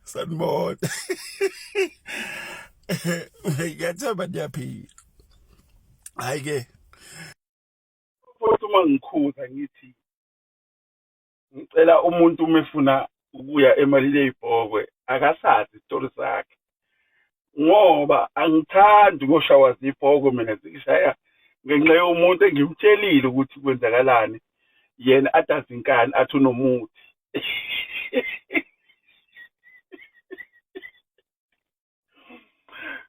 Sanibona. Ngiyathemba niyaphila. Hayi ke futhi uma ngikhuza ngithi ngicela umuntu umefuna ukuya emalini eyibhokwe akasazi isitori sakhe ngoba angithandi ngoshawa zibhokwe mina zikishaya ngenxa yomuntu engimtshelile ukuthi kwenzakalani yena atazinkani athi unomuthi.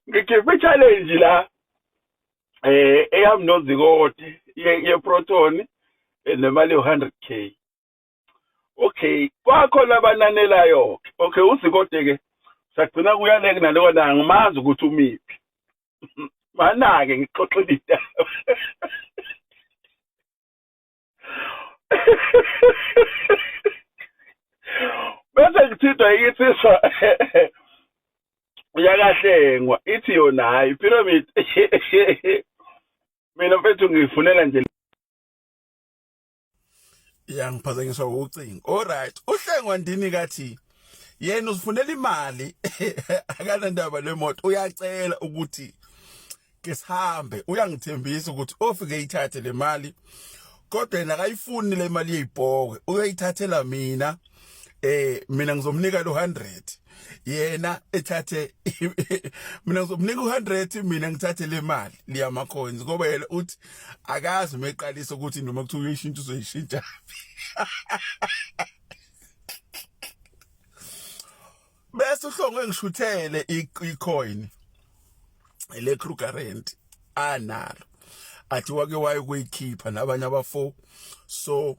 Ngikhiphe challenge la eyami nozikode ye-proton nemali yo-100k. Okay, kwakhona abananelayo. Okay, uzikode ke sagcina kuyaleke naloko la ngimazi ukuthi umiphi. Mana-ke ngixoxile indaba. Bese ngithidwa yikithisa uyakahlengwa ithi yona hayi pyramid. Mina mfethu ngifunela nje yangiphazanyiswa ucingo. Alright, uhlengwa ndini kathi yena usifunela imali akanandaba lemoto uyacela ukuthi ke sihambe uyangithembisa ukuthi ofike ithathe le mali kodwa yena akayifuni le mali yeyibhokwe uyayithathela mina mina ngizomnika lo 100 yena ethathe mina ngizomnika u100 mina ngithathe le mali liyama coins ngoba yena uthi akazi meqalisa ukuthi noma kuthiwa uyishintsha uzoyishintsha. Bese uhlongwe ngishuthele icoin le Krugerrand analo athi wake waye kuyikhipha nabanye abafo so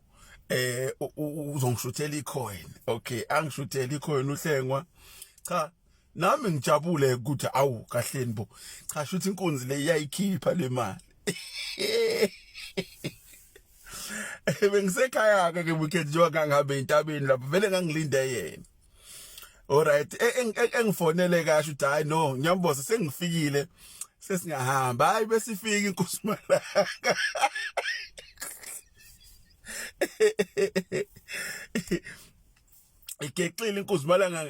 uzongishuthela icoin. Okay, angishuthela icoin uhlengwa cha nami ngijabule ukuthi awu kahleni bo cha shuthi inkunzi le iyayikhipha le mali. Bengisekhaya ke weekend njengoba ngabe intabeni lapho vele ngangilinde yena. Alright, engifonele kasho uthi hayi no Nyamboza sengifikile sesingahamba hayi besifika inkosi Malanga. Igexile inkosi Malanga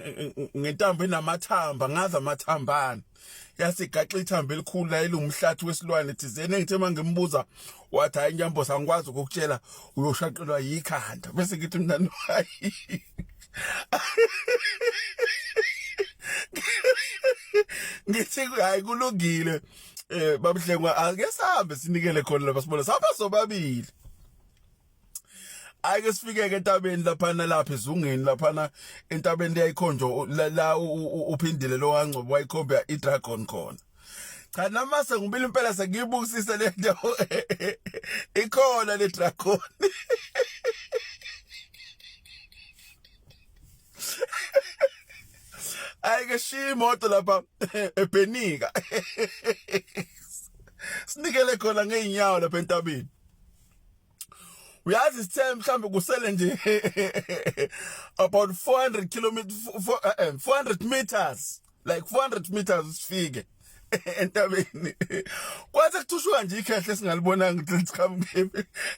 ngentambo enamathamba ngaza amathambana yasigaxa ithambo elikhulu la elumhlathi wesilwane thizene ngithe mangimbuza wathi hayi Nyamboza angikwazi ukukutshela uyoshaqelwa yikhanda bese ngithi mina no hayi. Ngithi hayi kulungile babuhlengwa ake sahambe sinikele khona lapha sibona sahamba sobabili. Ake sifike ke entabeni laphana lapha ezungeni laphana entabeni leyayikhonjo la uphindile lo wangcobo wayikhomba idragon khona. Cha namase ngibili impela sengiyibukisisa le ndawo ikhona le dragon. Ayike shiya imoto lapha eBhenika. Sinikele khona ngeenyawo lapha entabeni. Uyazi sithe mhlambe kusele nje about 400 kilometers 400 meters like 400 meters sifike entabeni. Kwathi kuthushwa nje ikhehle singalibonanga ukuthi liqhamuke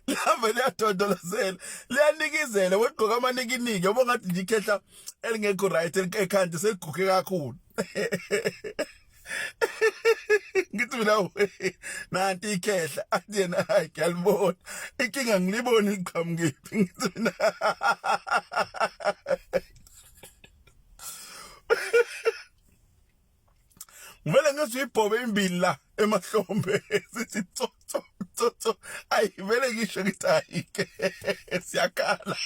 lava liyadondolozela liyanikizela wegqoka amanikiniki yabo ngathi nje ikhehla elingekho right ekhanda seliguge kakhulu. Ngithi mina nanti ikhehla athi yena hayi ngiyalibona inkinga ngilibona liqhamukephi ngithi mina ngivele ngizwe ibhobe imbili la emahlombe sithi tsotso ayi vele ngisho ngithi hayi ke siyakhala.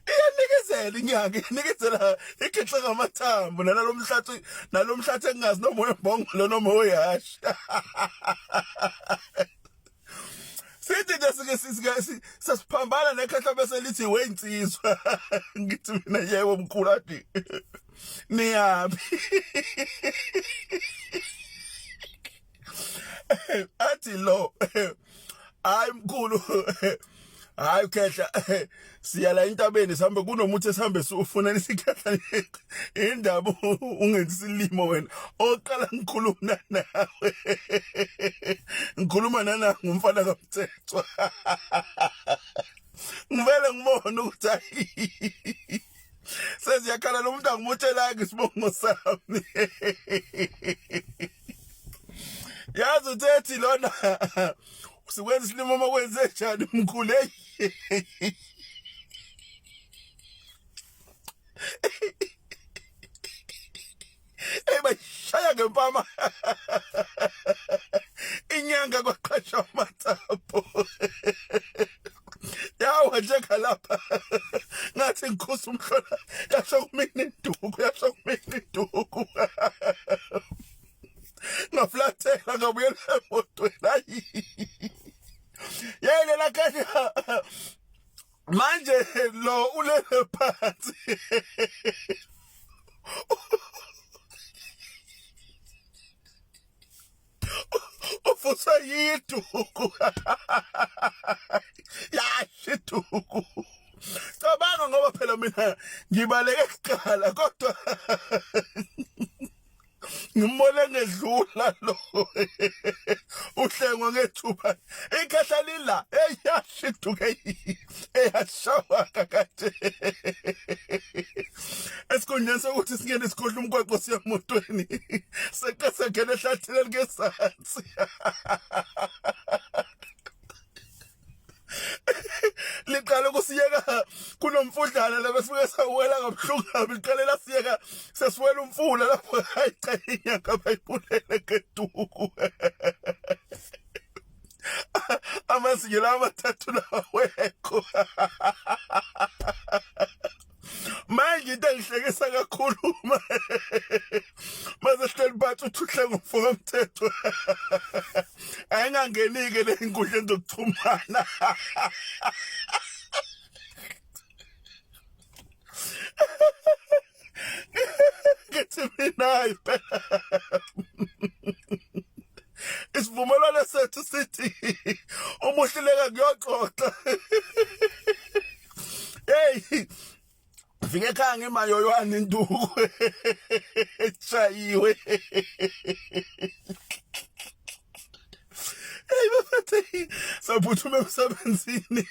Iyanikezela inyanga inikezela ikhehla ngamathambo nalomhlathi engazi noma oyembongolo noma oyashi. Sithi nje sasiphambana nekhehla bese lithi weinsizwa ngithi mina yebo mkhulu athi niyaphi athi lo hayi mkhulu Hayi ukhehla siya la intabeni sihambe kunomuthi esihambe sifuna isikhehla indaba ungenzi silimo wena oqala ngikhuluma nawe ngikhuluma nana ngumfana kaMthethwa ngivele ngibona ukuthi hayi seziyakhala lo muntu angimutshela ngisibongo sami yazi uthethi lona usikwenza isilimo uma kwenze njani mkhulu bashaya ngempama inyanga kwaqasha amathapo yawa njeka lapha ngathi ngikhusa umhlola yasho kumina induku ngaflathela ngabuyela emotweni hayi yena lakanya manje lo ulele phansi ufusa yiduku yashiduku cabanga ngoba phela mina ngibaleke kuqala kodwa ngimole ngedlula lo uhlengwa ngethuba ikhahla lila eyashiduke eyashawa kakade esikhonyenza ukuthi singene isikhodla umgwaqo siyemotweni sekesengene ehlathini ngesansi liqala kusiyeka kunomfudlana lapho sifike sawela kabuhlungu kabi liqalela siyeka sesiwela umfula lapho hayicha inyanga bayibulele ngeduku amazinyo la amathathu lawekho manje into engihlekisa kakhulu maze sihleli phansi uthi uhlenga umfo kaMthethwa ayingangenike le inkundleni zokuxhumana ngithi mina isivumelwano sethu sithi umuhluleka kuyoxoxa hey fike ekhaya ngemayoywane induku echayiwe hey bafethe saphuthuma emsebenzini